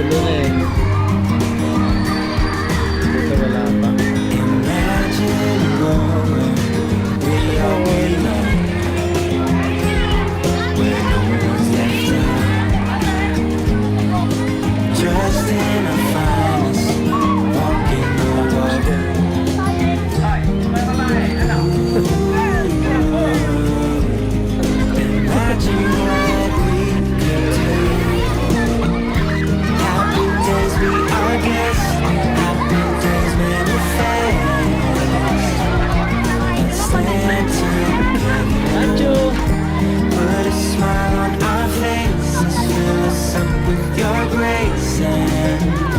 Dulo na eh. Ito wala pa. Imagine a moment we all belong, where no one's left out. Dressed in our finest, walking the walk. Imagine what we could do. Happy days be our guests. Happy days manifest. And stand together. Nacho! Put a smile on our faces. Fill us up with your grace and